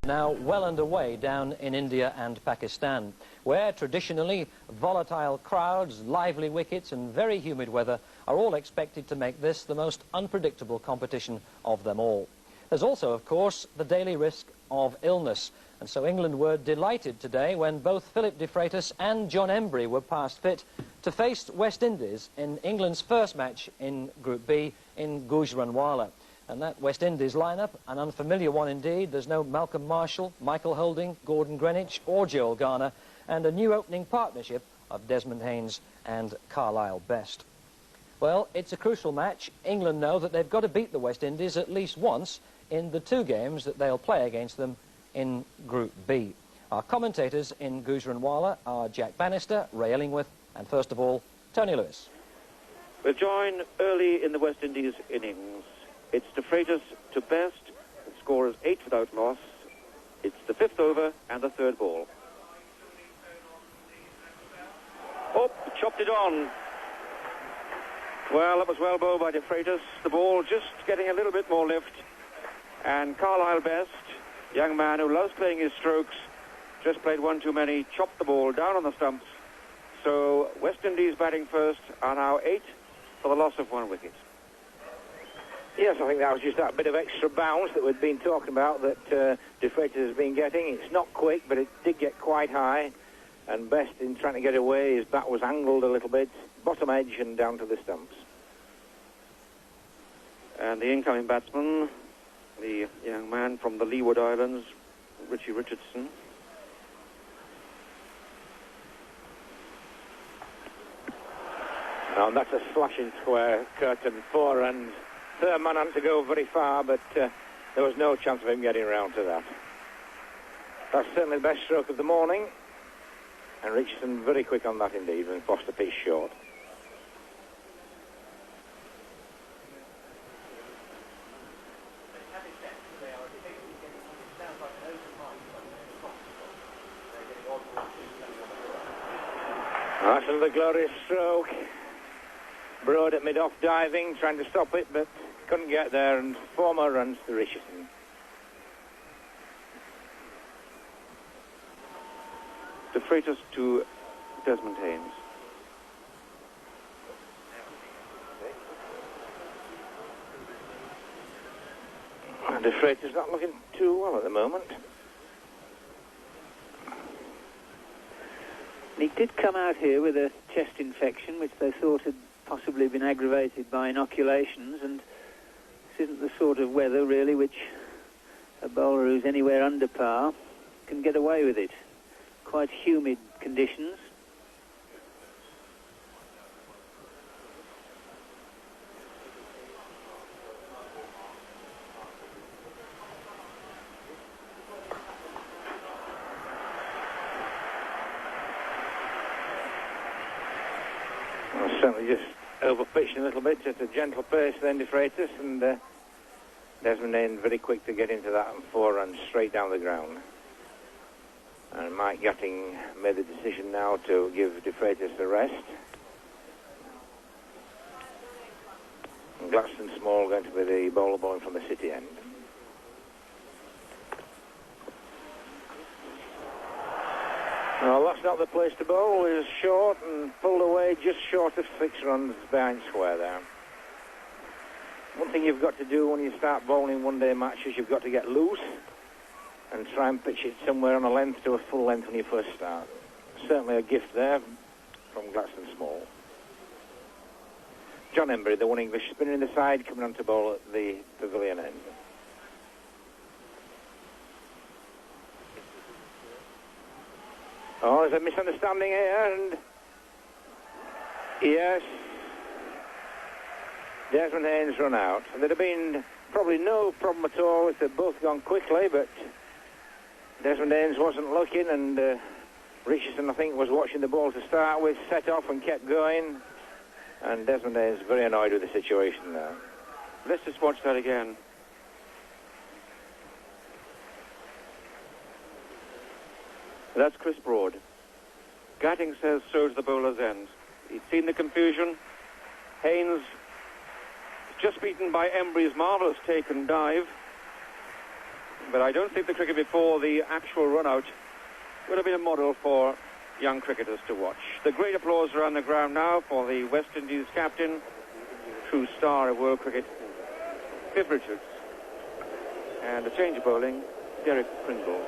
Now well underway down in India and Pakistan, where traditionally volatile crowds, lively wickets and very humid weather are all expected to make this the most unpredictable competition of them all. There's also, of course, the daily risk of illness, and so England were delighted today when both Philip de Freitas and John Embry were past fit to face West Indies in England's first match in Group B in Gujranwala. And that West Indies lineup, an unfamiliar one indeed. There's no Malcolm Marshall, Michael Holding, Gordon Greenwich or Joel Garner, and a new opening partnership of Desmond Haynes and Carlisle Best. Well, it's a crucial match. England know that they've got to beat the West Indies at least once in the 2 games that they'll play against them in Group B. Our commentators in Gujranwala are Jack Bannister, Ray Illingworth, and first of all, Tony Lewis. We'll join early in the West Indies innings. It's de Freitas to Best. The score is 8 without loss. It's the 5th over and the 3rd ball. Oh, chopped it on. Well, that was well bowled by de Freitas. The ball just getting a little bit more lift. And Carlisle Best, young man who loves playing his strokes, just played one too many, chopped the ball down on the stumps. So West Indies batting first are now 8 for the loss of 1 wicket. Yes, I think that was just that bit of extra bounce that we'd been talking about that de Freitas has been getting. It's not quick, but it did get quite high. And Best, in trying to get away, his bat was angled a little bit, bottom edge and down to the stumps. And the incoming batsman, the young man from the Leeward Islands, Richie Richardson. Now, that's a slashing square, Curtin, 4 runs. Thurman had to go very far, but there was no chance of him getting around to that. That's certainly the best stroke of the morning. And Richardson very quick on that indeed, and Foster piece short. That's another glorious stroke. Broad at mid-off diving, trying to stop it, but couldn't get there, and 4 more runs to Richardson. De Freitas to Desmond Haynes. And de Freitas not looking too well at the moment. He did come out here with a chest infection, which they thought had possibly been aggravated by inoculations, and this isn't the sort of weather, really, which a bowler who's anywhere under par can get away with it. Quite humid conditions. Well, certainly just over-pitching a little bit at a gentle pace then, de Freitas, and Desmond Haynes very quick to get into that, and 4 runs straight down the ground. And Mike Gatting made the decision now to give de Freitas a rest. And Gladstone Small going to be the bowler bowling from the city end. Well, that's not the place to bowl. He was short and pulled away just short of 6 runs behind square there. One thing you've got to do when you start bowling one-day matches, you've got to get loose and try and pitch it somewhere on a length to a full length when you first start. Certainly a gift there from Gladstone Small. John Embry, the one English spinner in the side, coming on to bowl at the pavilion end. Oh, there's a misunderstanding here, and yes, Desmond Haynes run out. And there'd have been probably no problem at all if they'd both gone quickly, but Desmond Haynes wasn't looking, and Richardson, I think, was watching the ball to start with, set off and kept going, and Desmond Haynes very annoyed with the situation now. Let's just watch that again. That's Chris Broad. Gatting says so to the bowler's end. He'd seen the confusion. Haynes just beaten by Embry's marvellous take and dive. but I don't think the cricket before the actual run-out would have been a model for young cricketers to watch. The great applause around the ground now for the West Indies captain, true star of world cricket, Viv Richards. And the change of bowling, Derek Pringle.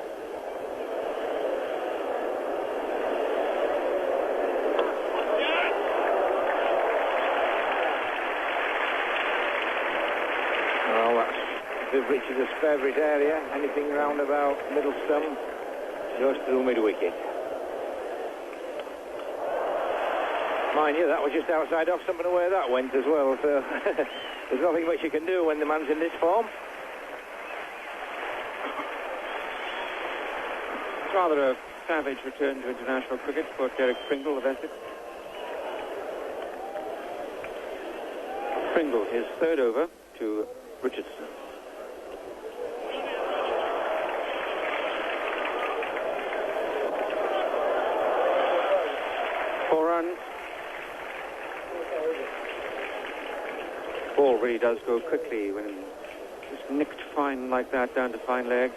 Well, that's Viv Richards' favourite area. Anything round about middle stump goes through mid-wicket. Mind you, that was just outside off stump and away that went as well, so there's nothing much you can do when the man's in this form. It's rather a savage return to international cricket for Derek Pringle of Essex. Pringle, his third over to Richardson. Four runs. Ball really does go quickly when it's nicked fine like that down to fine leg.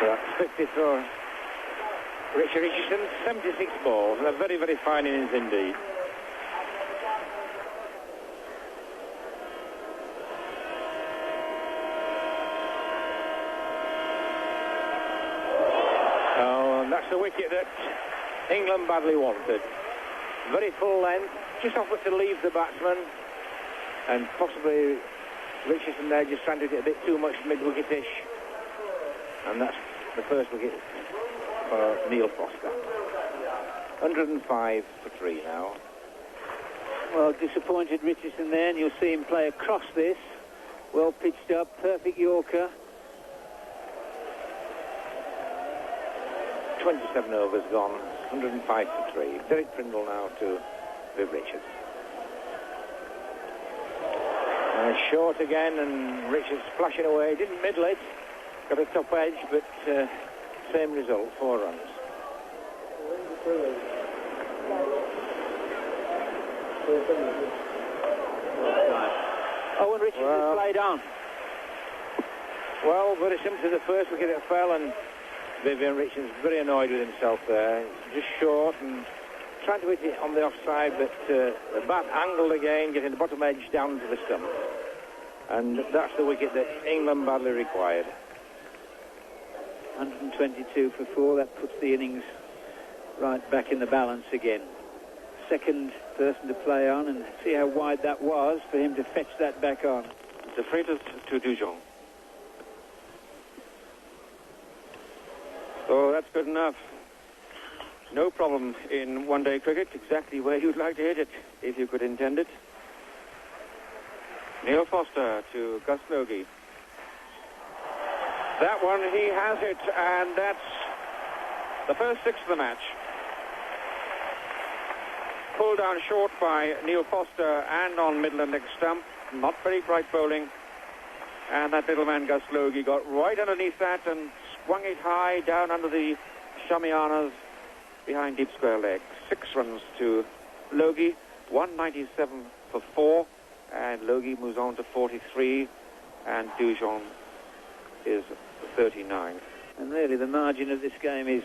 That's 50 for Richard Richardson, 76 balls, and a very, very fine innings indeed. Oh, and that's the wicket that England badly wanted. Very full length, just offered to leave the batsman, and possibly Richardson there just trying to get a bit too much mid-wicketish. And that's the first wicket for Neil Foster. 105 for 3 now. Well, disappointed Richardson there, and you'll see him play across this. Well pitched up, perfect Yorker. 27 overs gone, 105 for 3. Derek Pringle now to Viv Richards. Short again, and Richards flashing away. Didn't middle it. Got a top edge, but same result, 4 runs. Owen Richards has played on. Well, very simply, the first wicket that fell, and Vivian Richards very annoyed with himself there. Just short and trying to hit it on the offside, but the bat angled again, getting the bottom edge down to the stump. And that's the wicket that England badly required. 122 for 4, that puts the innings right back in the balance again. Second person to play on, and see how wide that was for him to fetch that back on. De Freitas to Dujon. So that's good enough. No problem in one-day cricket, exactly where you'd like to hit it, if you could intend it. Neil Foster to Gus Logie. That one, he has it, and that's the first 6 of the match. Pulled down short by Neil Foster and on middle and leg stump. Not very bright bowling. And that little man, Gus Logie, got right underneath that and swung it high down under the Shamianas behind deep square leg. 6 runs to Logie, 197 for 4. And Logie moves on to 43, and Dujon is 39. And really the margin of this game is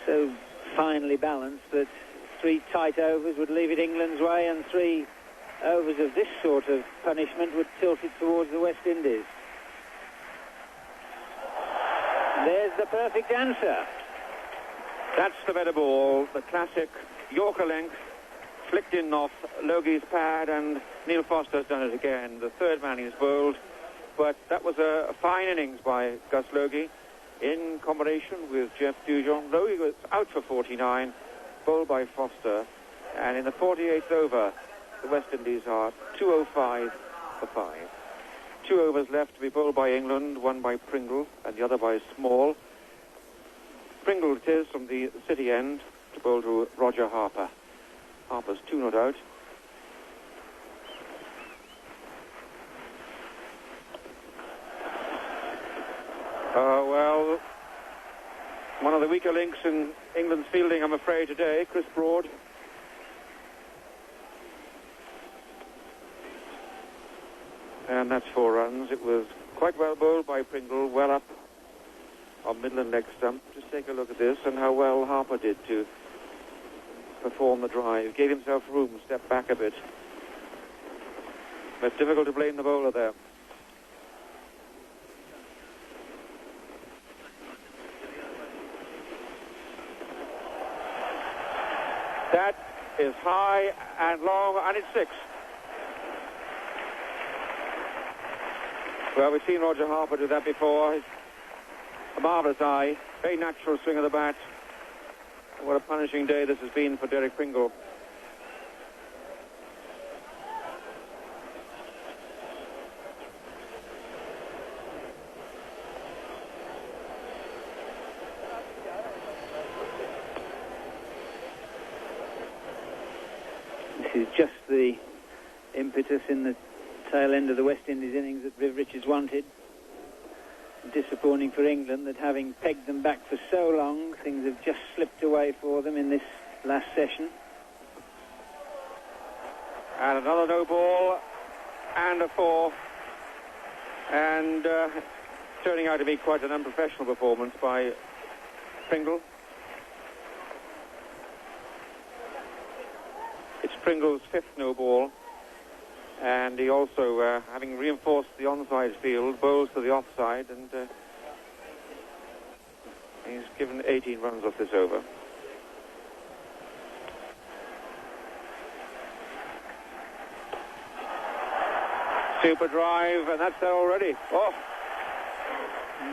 so finely balanced that 3 tight overs would leave it England's way, and 3 overs of this sort of punishment would tilt it towards the West Indies. There's the perfect answer. That's the better ball, the classic Yorker length, flicked in off Logie's pad, and Neil Foster's done it again. The third man he's bowled, but that was a fine innings by Gus Logie in combination with Jeff Dujon. Logie was out for 49, bowled by Foster, and in the 48th over, the West Indies are 205 for 5. 2 overs left to be bowled by England, one by Pringle and the other by Small. Pringle it is from the city end to bowl to Roger Harper. Harper's 2 not out. Well, one of the weaker links in England's fielding, I'm afraid, today, Chris Broad. And that's 4 runs. It was quite well bowled by Pringle, well up on middle and leg stump. Just take a look at this and how well Harper did to perform the drive. Gave himself room, stepped back a bit. But difficult to blame the bowler there. That is high and long, and it's 6. Well, we've seen Roger Harper do that before. He's a marvellous eye, very natural swing of the bat. What a punishing day this has been for Derek Pringle. This is just the impetus in the tail end of the West Indies innings that Viv Richards wanted. Disappointing for England that, having pegged them back for so long, things have just slipped away for them in this last session. And another no ball and a 4. And turning out to be quite an unprofessional performance by Pringle. It's Pringle's 5th no ball. And he also, having reinforced the onside field, bowls to the offside, and he's given 18 runs off this over. Super drive, and that's there already. Oh,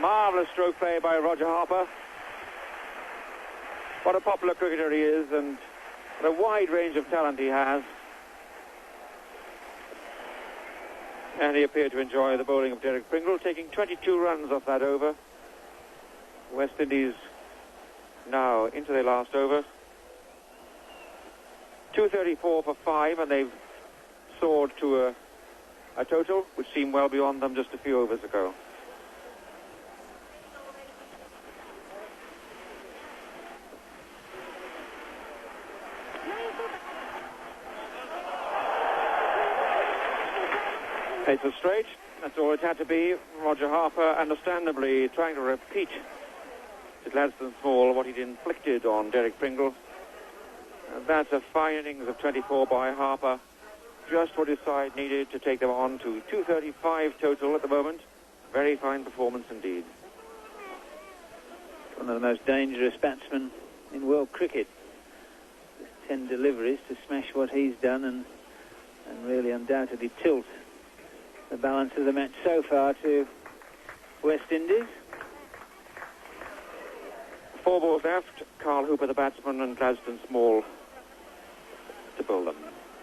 marvellous stroke play by Roger Harper. What a popular cricketer he is, and what a wide range of talent he has. And he appeared to enjoy the bowling of Derek Pringle, taking 22 runs off that over. West Indies now into their last over. 234 for 5, and they've soared to a total which seemed well beyond them just a few overs ago. It was straight. That's all it had to be. Roger Harper, understandably, trying to repeat to Gladstone Small what he'd inflicted on Derek Pringle. And that's a fine innings of 24 by Harper. Just what his side needed to take them on to 235 total at the moment. Very fine performance indeed. One of the most dangerous batsmen in world cricket. 10 deliveries to smash what he's done and really undoubtedly tilt the balance of the match so far to West Indies. 4 balls left. Carl Hooper, the batsman, and Gladstone Small to bowl them.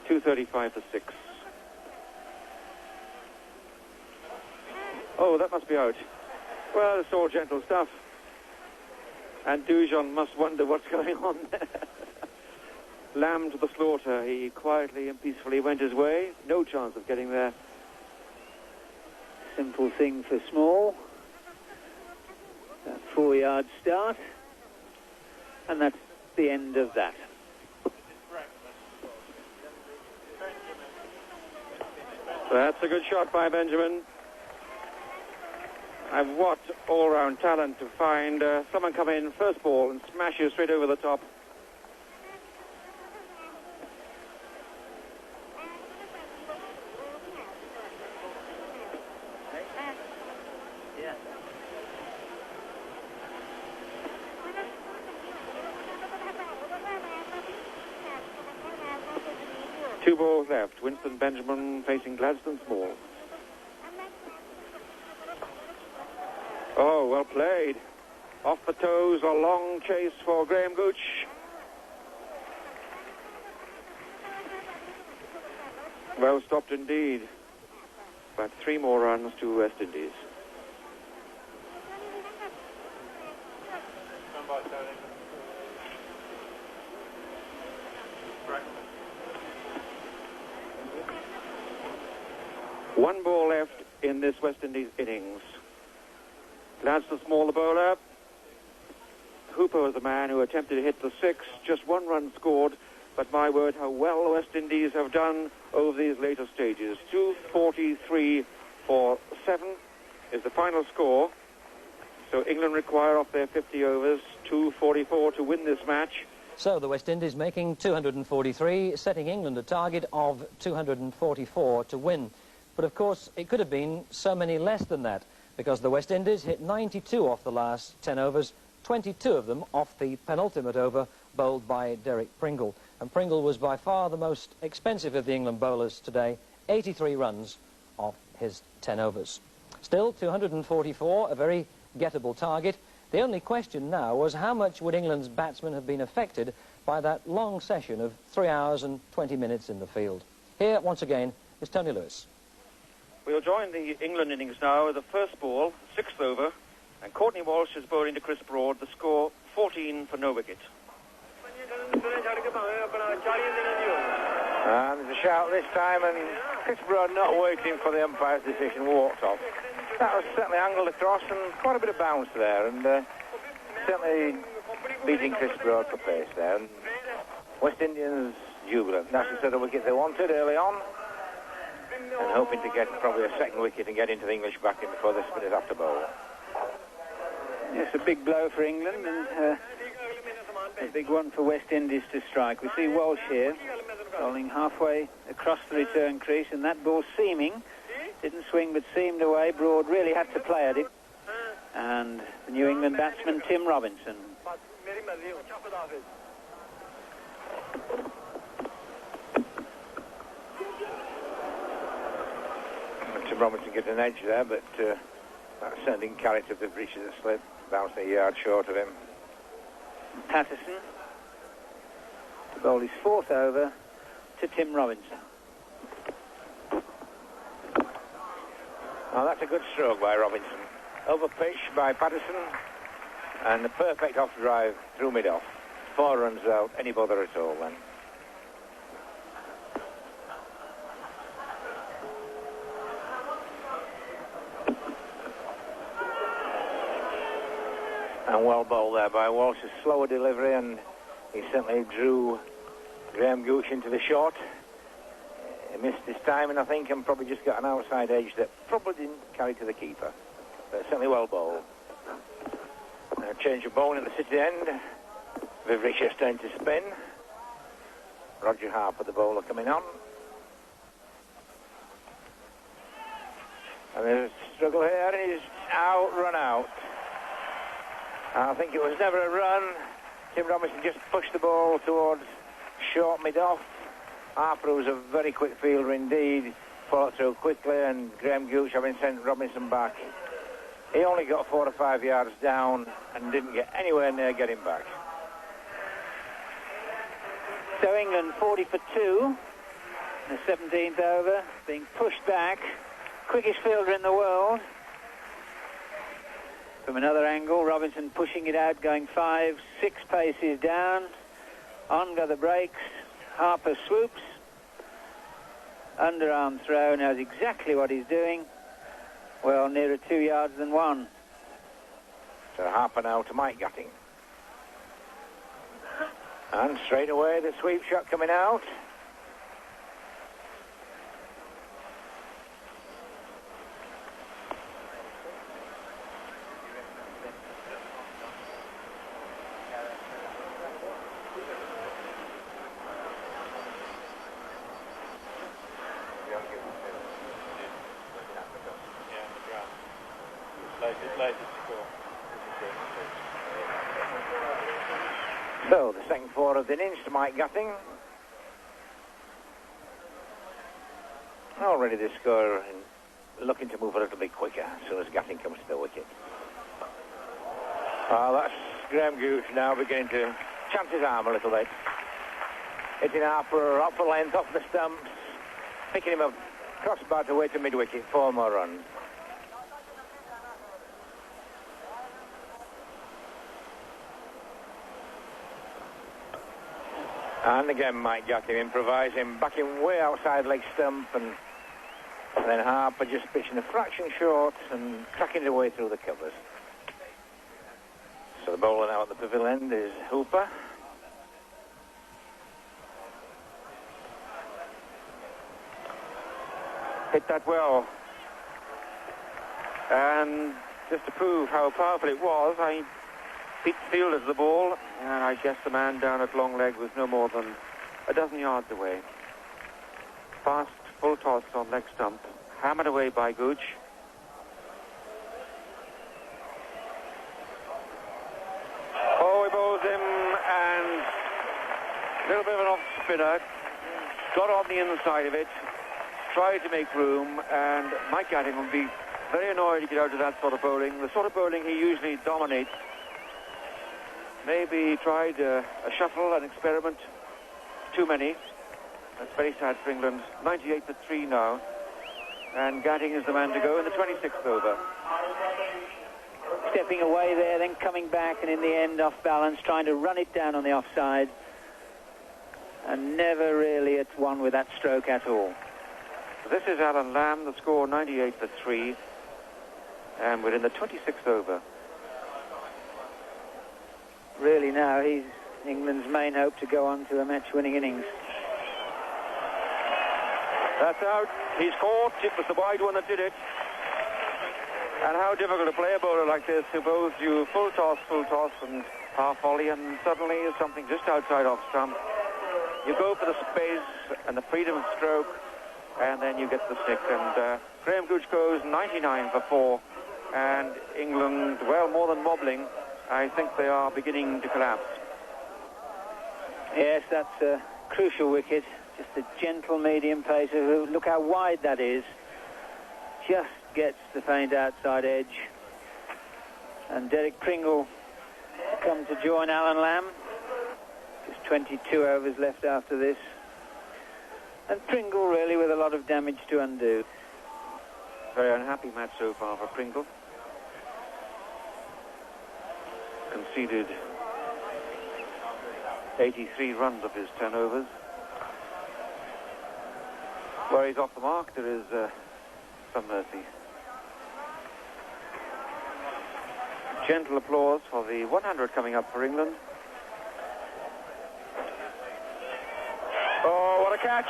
235 for 6. Oh, that must be out. Well, it's all gentle stuff. And Dujon must wonder what's going on there. Lamb to the slaughter. He quietly and peacefully went his way. No chance of getting there. Simple thing for Small. That 4-yard start. And that's the end of that. That's a good shot by Benjamin. And what all-round talent to find someone come in first ball and smash you straight over the top. Two balls left. Winston Benjamin facing Gladstone Small. Oh, well played. Off the toes, a long chase for Graham Gooch. Well stopped indeed. But 3 more runs to West Indies. One ball left in this West Indies innings. Lads the smaller bowler. Hooper was the man who attempted to hit the 6. Just 1 run scored. But my word, how well the West Indies have done over these later stages. 243 for 7 is the final score. So England require off their 50 overs 244 to win this match. So the West Indies making 243, setting England a target of 244 to win. But of course, it could have been so many less than that, because the West Indies hit 92 off the last 10 overs, 22 of them off the penultimate over, bowled by Derek Pringle. And Pringle was by far the most expensive of the England bowlers today, 83 runs off his 10 overs. Still, 244, a very gettable target. The only question now was how much would England's batsmen have been affected by that long session of 3 hours and 20 minutes in the field. Here, once again, is Tony Lewis. We'll join the England innings now with the first ball, 6th over, and Courtney Walsh is bowling to Chris Broad. The score, 14 for no wicket. And there's a shout this time, and Chris Broad, not waiting for the umpire's decision, walked off. That was certainly angled across and quite a bit of bounce there, and certainly beating Chris Broad for pace there. And West Indians jubilant. That's the sort of wicket they wanted early on, and hoping to get probably a second wicket and get into the English batting before the spinners have to bowl. Yes, a big blow for England, and a big one for West Indies to strike. We see Walsh here, bowling halfway across the return crease, and that ball seaming, didn't swing but seamed away. Broad really had to play at it. And the New England batsman, Tim Robinson. Tim Robinson gets an edge there, but that certainly didn't carry to the breach of the slip, bounced a yard short of him. Patterson to bowl his 4th over to Tim Robinson. Oh, that's a good stroke by Robinson. Over pitch by Patterson, and the perfect off drive through mid-off. 4 runs out, any bother at all then. And well bowled there by Walsh. A slower delivery, and he certainly drew Graham Gooch into the short. He missed his timing, I think, and probably just got an outside edge that probably didn't carry to the keeper. But certainly well bowled. Change of bowling at the city end. Viv Richards starting to spin. Roger Harper, the bowler, coming on. And there's a struggle here, and he's out, run out. I think it was never a run. Tim Robinson just pushed the ball towards short mid-off. Harper, was a very quick fielder indeed, followed through quickly, and Graham Gooch, having sent Robinson back, he only got 4 or 5 yards down and didn't get anywhere near getting back. So England 40 for 2, the 17th over, being pushed back. Quickest fielder in the world. From another angle, Robinson pushing it out, going 5, 6 paces down. On go the brakes. Harper swoops. Underarm throw, knows exactly what he's doing. Well, nearer 2 yards than 1. So Harper now to Mike Gatting. And straight away the sweep shot coming out. So the second 4 of the innings to Mike Gatting. Already the score looking to move a little bit quicker as soon as Gatting comes to the wicket. That's Graham Gooch now beginning to chance his arm a little bit. Hitting Harper off the length, off the stumps, picking him up, crossbar away to mid-wicket, 4 more runs. And again, Mike Gatting improvising, backing way outside leg stump, and then Harper just pitching a fraction short and tracking it away through the covers. bowler now at the pavilion is Hooper. Hit that well. And just to prove how powerful it was, I beat the field of the ball, and I guess the man down at long leg was no more than a dozen yards away. Fast, full toss on leg stump, hammered away by Gooch. Oh, he bowls him, and a little bit of an off-spinner. Got on the inside of it, tried to make room, and Mike Gatting will be very annoyed to get out of that sort of bowling. The sort of bowling he usually dominates. Maybe he tried a shuffle, an experiment. Too many. That's very sad for England. 98 for 3 now. And Gatting is the man to go in the 26th over. Stepping away there, then coming back, and in the end off balance, trying to run it down on the offside. And never really at one with that stroke at all. This is Alan Lamb, the score 98 for 3. And we're in the 26th over. Really now, he's England's main hope to go on to a match-winning innings. That's out. He's caught. It was the wide one that did it. And how difficult to play a bowler like this who bowls you full toss, and half volley, and suddenly is something just outside off stump. You go for the space and the freedom of stroke, and then you get the stick. And Graham Gooch goes 99 for 4. And England, well, more than wobbling, I think they are beginning to collapse. Yes, that's a crucial wicket. Just a gentle medium pacer. Look how wide that is. Just gets the faint outside edge. And Derek Pringle come to join Alan Lamb. Just 22 overs left after this. And Pringle really with a lot of damage to undo. Very unhappy match so far for Pringle. Conceded 83 runs of his 10 overs. Where he's off the mark, there is some mercy. Gentle applause for the 100 coming up for England. Oh, what a catch!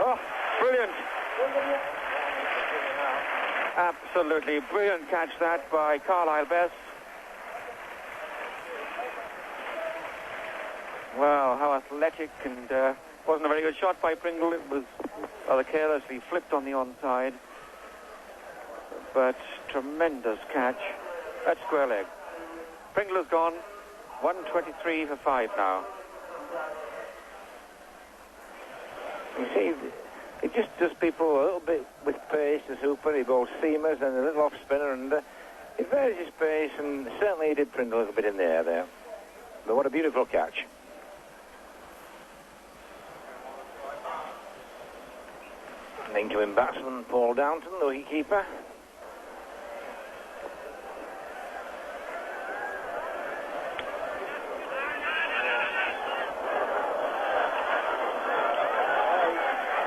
Oh, brilliant! Absolutely brilliant catch that by Carlisle Best. Wow, how athletic, and wasn't a very good shot by Pringle. It was rather carelessly flipped on the onside. But tremendous catch. That's square leg. Pringle has gone 123 for 5 now. You see, it just does people a little bit with pace as Hooper. He bowls seamers and a little off-spinner, and he varies his pace, and certainly he did Pringle a little bit in the air there. But what a beautiful catch. And incoming batsman Paul Downton, the wicket-keeper.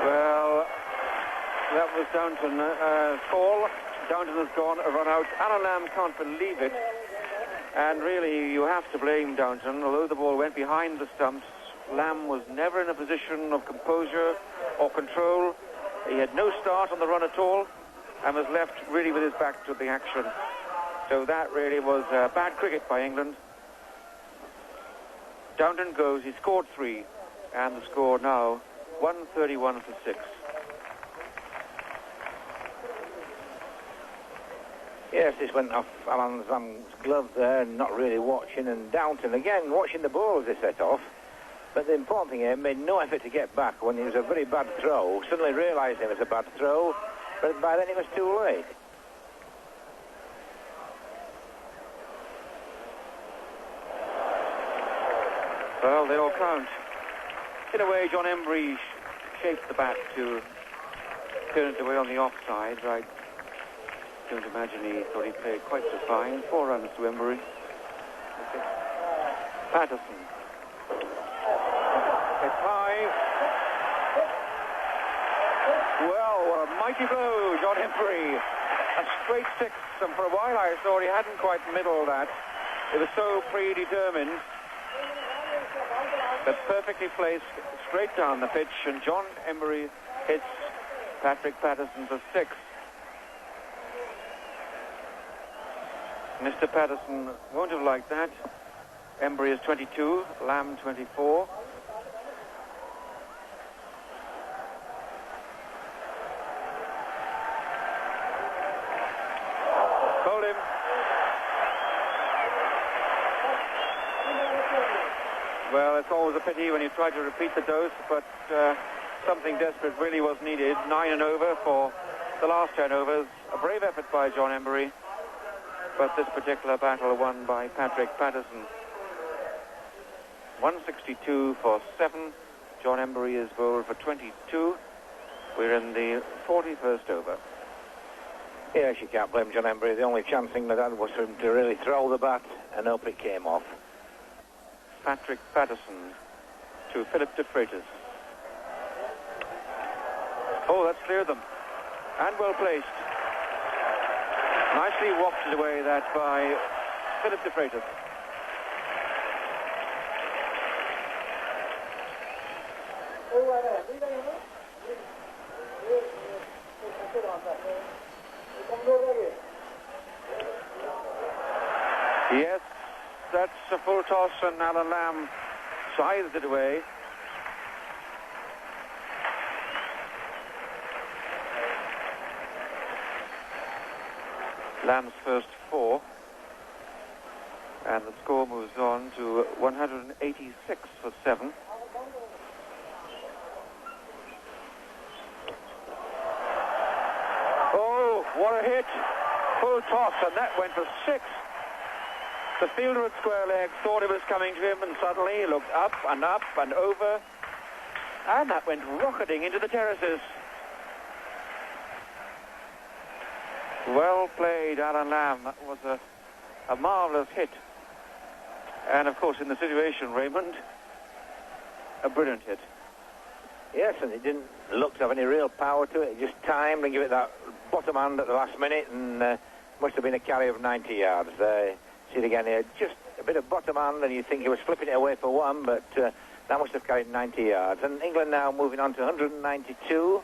Well, that was Downton fall. Downton has gone, a run out. Alan Lamb can't believe it. And really, you have to blame Downton. Although the ball went behind the stumps, Lamb was never in a position of composure or control. He had no start on the run at all and was left really with his back to the action. So that really was bad cricket by England. Downton goes, he scored 3, and the score now 131 for 6. Yes, this went off Alan Lamb's glove there, not really watching, and Downton again watching the ball as they set off. But the important thing here, made no effort to get back when it was a very bad throw. Suddenly realised it was a bad throw, but by then it was too late. Well, they all count. In a way, John Embry shaped the bat to turn it away on the offside. I don't imagine he thought he played quite so fine. 4 runs to Embry. Patterson. It's high. Well, what a mighty blow, John Embry. A straight 6, and for a while I thought he hadn't quite middled that. It was so predetermined, but perfectly placed straight down the pitch, and John Embury hits Patrick Patterson for 6. Mr. Patterson won't have liked that. Embury is 22, Lamb 24. Hold him. Well, it's always a pity when you try to repeat the dose, but something desperate really was needed. 9 and over for the last 10 overs. A brave effort by John Embury, but this particular battle won by Patrick Patterson. 162 for 7. John Embury is bowled for 22. We're in the 41st over. Yes, you can't blame John Embury. The only chance thing that had was for him to really throw the bat and hope it came off. Patrick Patterson to Philip de Freitas. Oh, that's cleared them. And well placed. Nicely wafted away that by Philip de Freitas. Yes, that's a full toss, and Alan Lamb scythes it away. Lamb's first 4, and the score moves on to 186 for 7. Oh, what a hit! Full toss, and that went for 6. The fielder at square leg thought it was coming to him, and suddenly he looked up and over, and that went rocketing into the terraces. Well played, Alan Lamb. That was a marvellous hit. And, of course, in the situation, Raymond, a brilliant hit. Yes, and it didn't look to have any real power to it. It just timed and gave it that bottom hand at the last minute, and must have been a carry of 90 yards. See it again here, just a bit of bottom hand, and you think he was flipping it away for 1, but that must have carried 90 yards. And England now moving on to 192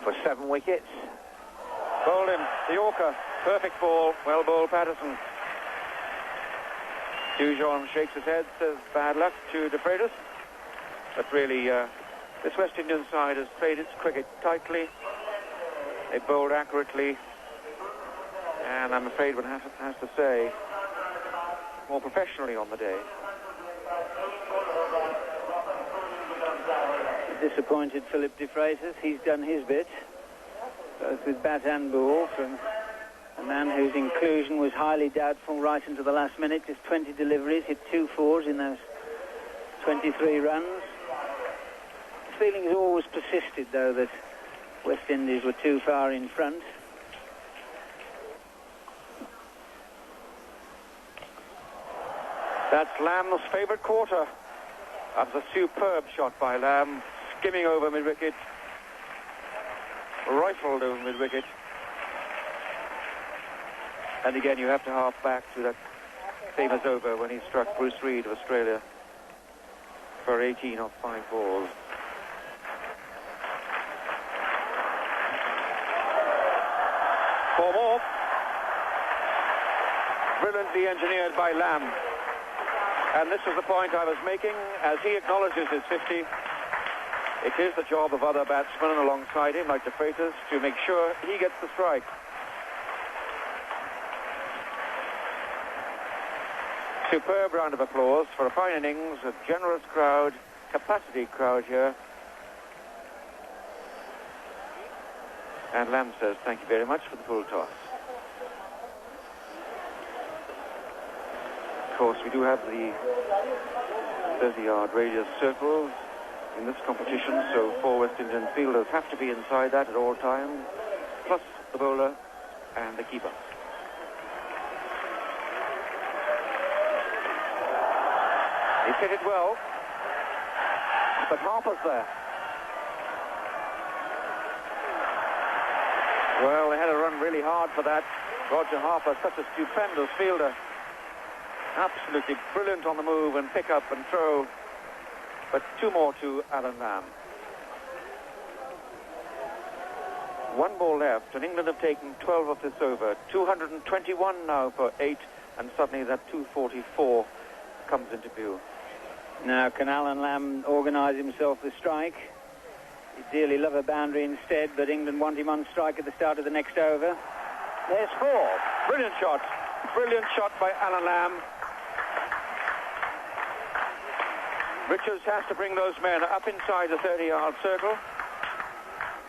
for 7 wickets. Bowled him, the Yorker, perfect ball, well bowled Patterson. Dujon shakes his head, says bad luck to de Freitas. But really, this West Indian side has played its cricket tightly. They bowled accurately. And I'm afraid one has to say, more professionally on the day. Disappointed Philip de Freitas. He's done his bit, both with bat and ball, from a man whose inclusion was highly doubtful right into the last minute. Just 20 deliveries, hit 2 fours in those 23 runs. The feeling has always persisted, though, that West Indies were too far in front. That's Lamb's favourite quarter. That was a superb shot by Lamb, skimming over mid-wicket, rifled over mid-wicket. And again, you have to hark back to that famous over when he struck Bruce Reid of Australia for 18 off 5 balls. Four more. Brilliantly engineered by Lamb. And this is the point I was making. As he acknowledges his 50, it is the job of other batsmen alongside him, like de Freitas, to make sure he gets the strike. Superb round of applause for a fine innings, a generous crowd, capacity crowd here. And Lamb says, thank you very much for the full toss. Of course, we do have the 30-yard radius circles in this competition, so 4 West Indian fielders have to be inside that at all times, plus the bowler and the keeper. He's hit it well, but Harper's there. Well, they had to run really hard for that. Roger Harper, such a stupendous fielder. Absolutely brilliant on the move and pick up and throw. But 2 more to Alan Lamb. 1 ball left, and England have taken 12 of this over. 221 now for 8, and suddenly that 244 comes into view. Now, can Alan Lamb organise himself the strike? He'd dearly love a boundary instead, but England want him on strike at the start of the next over. There's 4. Brilliant shot. Brilliant shot by Alan Lamb. Richards has to bring those men up inside the 30-yard circle.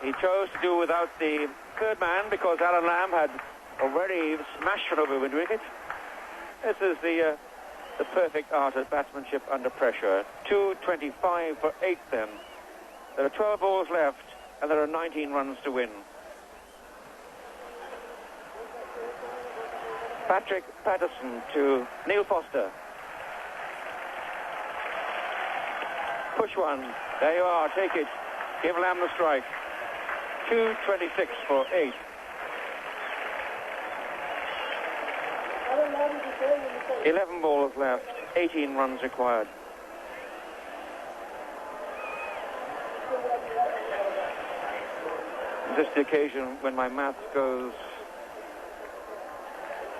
He chose to do without the 3rd man because Alan Lamb had already smashed it over wicket. This is the perfect art of batsmanship under pressure. 225 for 8 then. There are 12 balls left and there are 19 runs to win. Patrick Patterson to Neil Foster. Push one. There you are. Take it. Give Lamb the strike. 226 for 8. "11 balls left, 18 runs required. This is the occasion when my math goes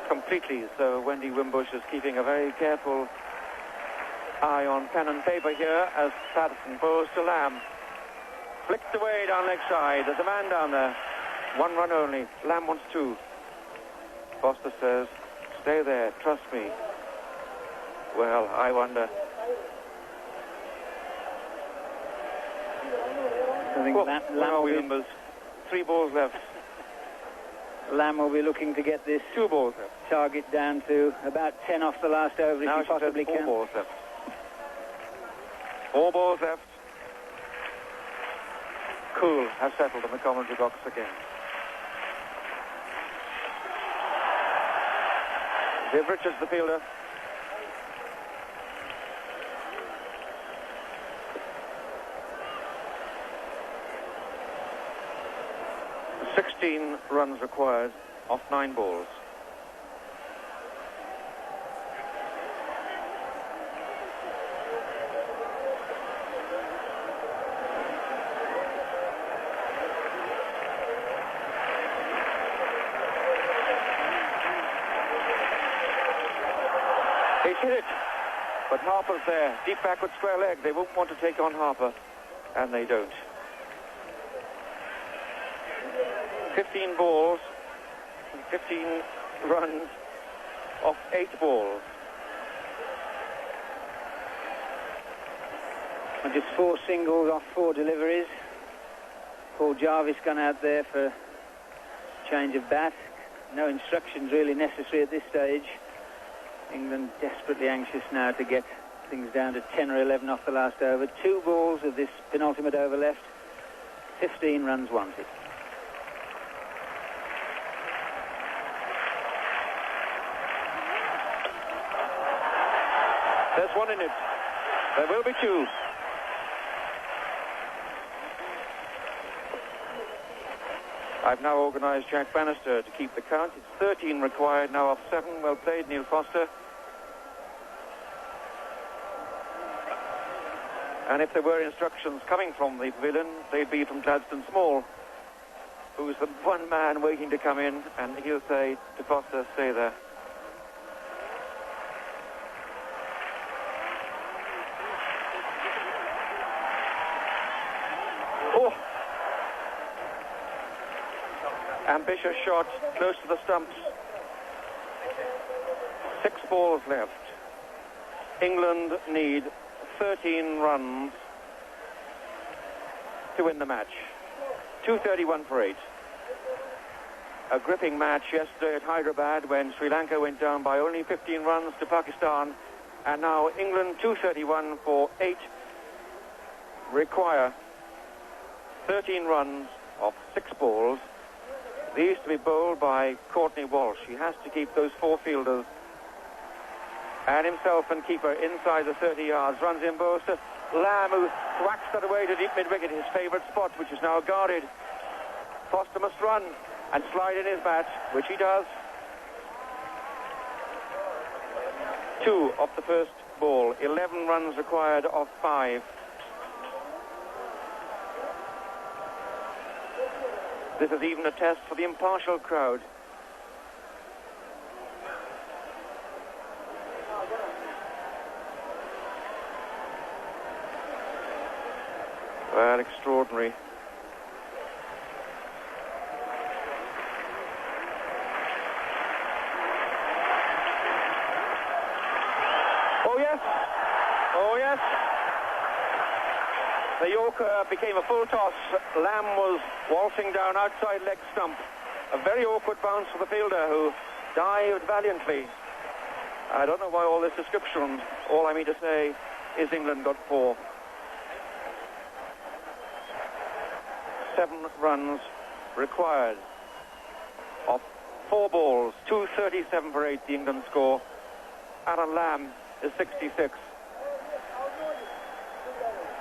completely, so Wendy Wimbush is keeping a very careful eye on pen and paper here as Patterson bowls to Lamb. Flicked away down leg side. There's a man down there. 1 run only. Lamb wants 2. Foster says, stay there, trust me. Well, I wonder. I think Lamb will numbers. 3 balls left. Lamb will be looking to get this 2 balls left. target down to about 10 off the last over Now if he possibly 4 can. balls left. 4 balls left. Cool has settled in the commentary box again. Viv Richards, the fielder. "16 runs required off 9 balls. He's hit it, but Harper's there. Deep backward square leg. They won't want to take on Harper, and they don't. 15 balls, 15 runs off 8 balls. And just 4 singles off 4 deliveries. Paul Jarvis gone out there for change of bat. No instructions really necessary at this stage. England desperately anxious now to get things down to 10 or 11 off the last over. 2 balls of this penultimate over left. 15 runs wanted. There's 1 in it. There will be 2. I've now organised Jack Bannister to keep the count. It's 13 required now off 7. Well played, Neil Foster. And if there were instructions coming from the pavilion, they'd be from Gladstone Small, who's the one man waiting to come in, and he'll say to Foster, stay there. Oh! Ambitious shot, close to the stumps. 6 balls left. England need 13 runs to win the match. 231 for 8. A gripping match yesterday at Hyderabad when Sri Lanka went down by only 15 runs to Pakistan. And now England 231 for 8 require 13 runs off 6 balls. These to be bowled by Courtney Walsh. He has to keep those 4 fielders and himself and keeper inside the 30 yards. Runs in both to Lamb, who whacks that away to deep mid-wicket, his favourite spot, which is now guarded. Foster must run and slide in his bat, which he does. 2 off the first ball. 11 runs required off 5. This is even a test for the impartial crowd. Well, extraordinary. Oh, yes. Oh, yes. The Yorker became a full toss. Lamb was waltzing down outside leg stump. A very awkward bounce for the fielder, who dived valiantly. I don't know why all this description. All I mean to say is England got 4. 7 runs required of 4 balls. 237 for 8, the England score. Alan Lamb is 66.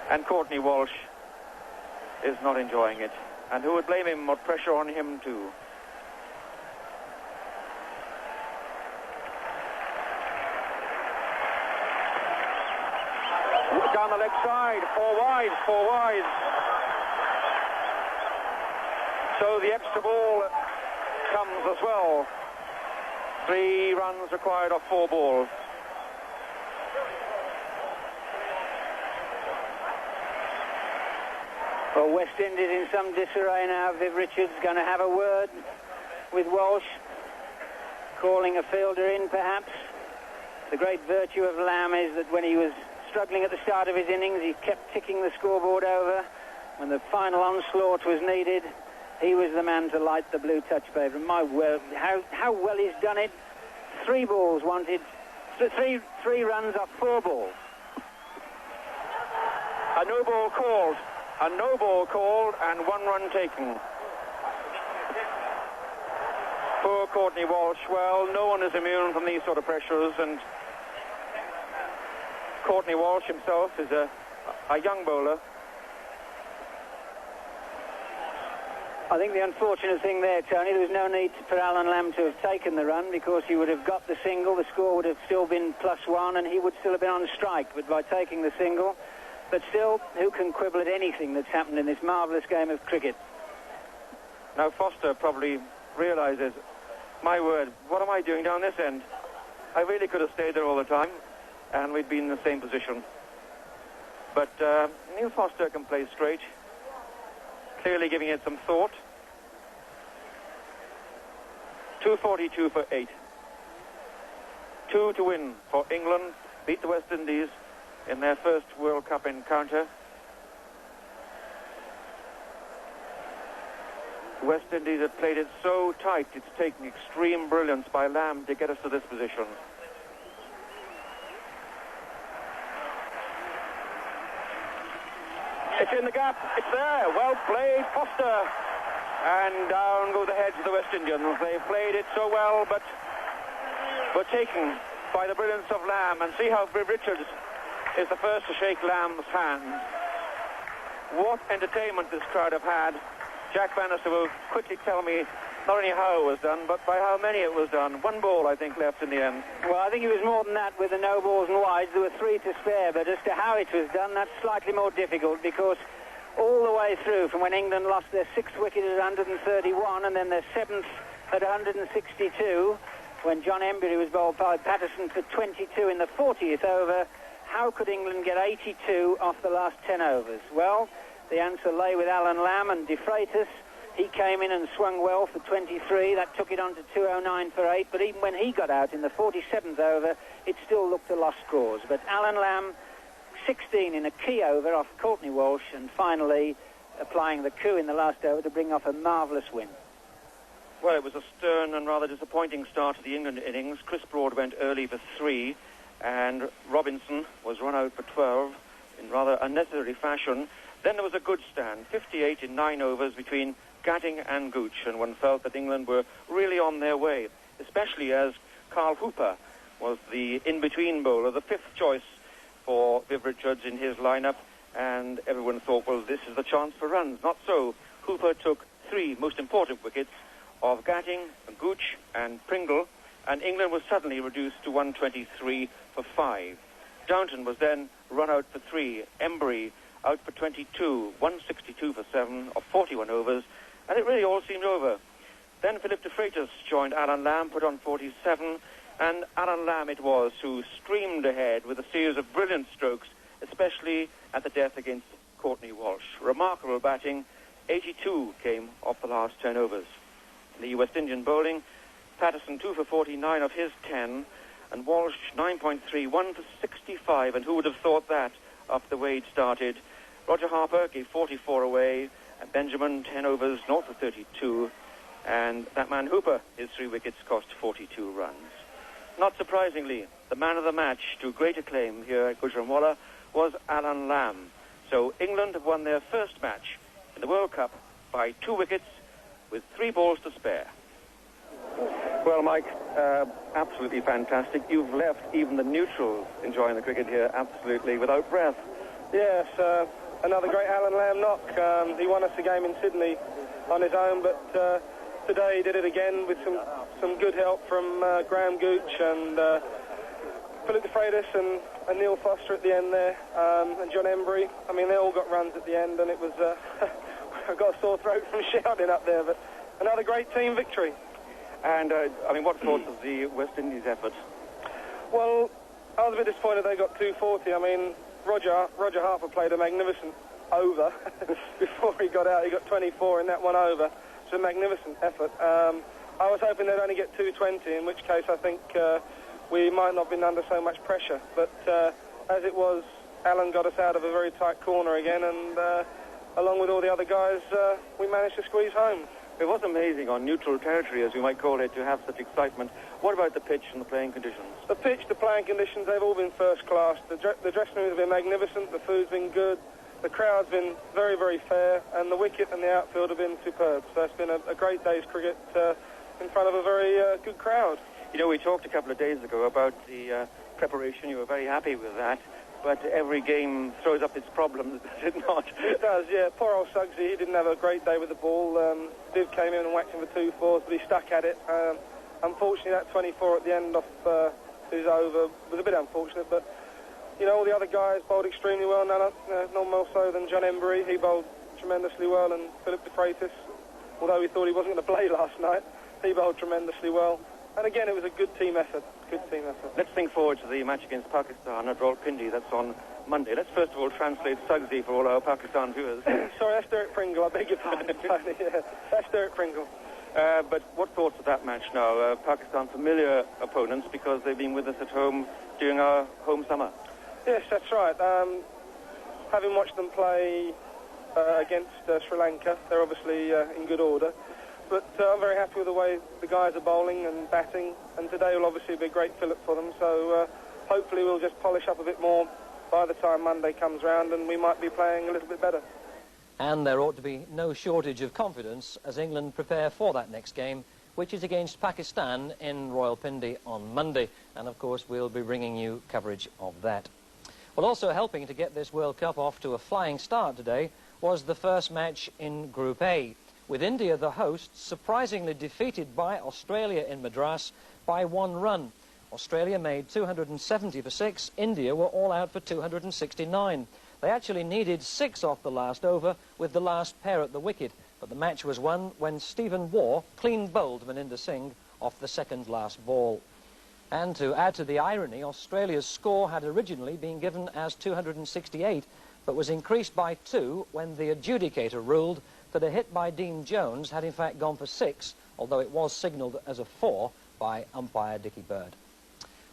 And Courtney Walsh is not enjoying it. And who would blame him, or pressure on him too? Down the leg side, 4 wide, 4 wide. So the extra ball comes as well. 3 runs required of 4 balls. Well, West Indies in some disarray now. Viv Richards going to have a word with Walsh, calling a fielder in perhaps. The great virtue of Lamb is that when he was struggling at the start of his innings, he kept ticking the scoreboard over. When the final onslaught was needed, he was the man to light the blue touch paper. My word, how well he's done it. 3 balls wanted, 3 runs off 4 balls. A no ball called. A no ball called and 1 run taken. Poor Courtney Walsh. Well, no one is immune from these sort of pressures, and Courtney Walsh himself is a young bowler. I think the unfortunate thing there, Tony, there was no need for Alan Lamb to have taken the run, because he would have got the single, the score would have still been +1, and he would still have been on strike. But by taking the single, but still, who can quibble at anything that's happened in this marvellous game of cricket? Now Foster probably realises, my word, what am I doing down this end? I really could have stayed there all the time, and we'd been in the same position. But Neil Foster can play straight, clearly giving it some thought. 242 for 8. 2 to win for England, beat the West Indies in their first World Cup encounter. West Indies have played it so tight, it's taken extreme brilliance by Lamb to get us to this position. It's in the gap, it's there, well played, Foster. And down go the heads of the West Indians. They played it so well, but were taken by the brilliance of Lamb. And see how Viv Richards is the first to shake Lamb's hand. What entertainment this crowd have had. Jack Bannister will quickly tell me not only how it was done, but by how many it was done. 1 ball, I think, left in the end. Well, I think it was more than that with the no balls and wides. There were 3 to spare, but as to how it was done, that's slightly more difficult, because all the way through, from when England lost their 6th wicket at 131 and then their 7th at 162, when John Embury was bowled by Patterson for 22 in the 40th over, how could England get 82 off the last 10 overs? Well, the answer lay with Alan Lamb and De Freitas. He came in and swung well for 23. That took it on to 209 for 8. But even when he got out in the 47th over, it still looked a lost cause. But Alan Lamb, 16 in a key over off Courtney Walsh, and finally applying the coup in the last over to bring off a marvellous win. Well, it was a stern and rather disappointing start to the England innings. Chris Broad went early for 3, and Robinson was run out for 12 in rather unnecessary fashion. Then there was a good stand, 58 in 9 overs between Gatting and Gooch, and one felt that England were really on their way, especially as Carl Hooper was the in-between bowler, the 5th choice for Viv Richards in his lineup, and everyone thought, well, this is the chance for runs. Not so. Hooper took 3 most important wickets of Gatting, Gooch and Pringle, and England was suddenly reduced to 123 for 5. Downton was then run out for 3. Embry out for 22, 162 for 7 of 41 overs, and it really all seemed over. Then Philip de Freitas joined Alan Lamb, put on 47, and Alan Lamb it was who streamed ahead with a series of brilliant strokes, especially at the death against Courtney Walsh. Remarkable batting, 82 came off the last 10 overs. The West Indian bowling, Patterson 2 for 49 of his 10, and Walsh 9.3, 1 for 65, and who would have thought that after the way he'd started. Roger Harper gave 44 away, and Benjamin 10 overs, north of 32, and that man Hooper, his 3 wickets cost 42 runs. Not surprisingly, the man of the match to great acclaim here at Gujranwala was Alan Lamb. So England have won their first match in the World Cup by 2 wickets with 3 balls to spare. Well, Mike, absolutely fantastic. You've left even the neutrals enjoying the cricket here absolutely without breath. Yes, another great Alan Lamb knock. He won us a game in Sydney on his own, but today he did it again with some good help from Graham Gooch and Philip de Freitas and Neil Foster at the end there, and John Embry. I mean, they all got runs at the end, and it was... I got a sore throat from shouting up there, but another great team victory. And, I mean, what thoughts of the West Indies effort? Well, I was a bit disappointed they got 240. I mean, Roger Harper played a magnificent over before he got out. He got 24 in that one over. It's a magnificent effort. I was hoping they'd only get 220, in which case I think we might not have been under so much pressure. But as it was, Alan got us out of a very tight corner again, and along with all the other guys, we managed to squeeze home. It was amazing on neutral territory, as we might call it, to have such excitement. What about the pitch and the playing conditions? The pitch, the playing conditions, they've all been first class. The dressing rooms have been magnificent, the food's been good, the crowd's been very, very fair, and the wicket and the outfield have been superb. So it's been a great day's cricket in front of a very good crowd. You know, we talked a couple of days ago about the preparation. You were very happy with that. But every game throws up its problems, does it not? It does, yeah. Poor old Suggsy, he didn't have a great day with the ball. Div came in and whacked him for 2 fours, but he stuck at it. Unfortunately, that 24 at the end off his over was a bit unfortunate, but, you know, all the other guys bowled extremely well, none more so than John Embry. He bowled tremendously well, and Philip de Freitas, although we thought he wasn't going to play last night, he bowled tremendously well. And again, it was a good team effort. Good team effort. Let's think forward to the match against Pakistan at Rawalpindi. That's on Monday. Let's first of all translate Suggsy for all our Pakistan viewers. Sorry, that's Derek Pringle. I beg your pardon. Yeah, that's Derek Pringle. But what thoughts of that match now? Pakistan familiar opponents because they've been with us at home during our home summer. Yes, that's right. Having watched them play against Sri Lanka, they're obviously in good order. But I'm very happy with the way the guys are bowling and batting, and today will obviously be a great fillip for them, so hopefully we'll just polish up a bit more by the time Monday comes round, and we might be playing a little bit better. And there ought to be no shortage of confidence as England prepare for that next game, which is against Pakistan in Rawalpindi on Monday, and of course we'll be bringing you coverage of that. Well, also helping to get this World Cup off to a flying start today was the first match in Group A, with India, the hosts, surprisingly defeated by Australia in Madras by 1 run. Australia made 270 for 6. India were all out for 269. They actually needed 6 off the last over with the last pair at the wicket, but the match was won when Stephen Waugh clean bowled Maninder Singh off the second last ball. And to add to the irony, Australia's score had originally been given as 268, but was increased by 2 when the adjudicator ruled that a hit by Dean Jones had in fact gone for 6, although it was signalled as a 4 by umpire Dickie Bird.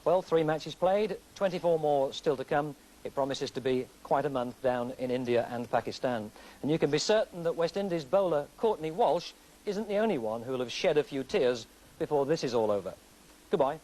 Well, 3 matches played, 24 more still to come. It promises to be quite a month down in India and Pakistan. And you can be certain that West Indies bowler Courtney Walsh isn't the only one who will have shed a few tears before this is all over. Goodbye.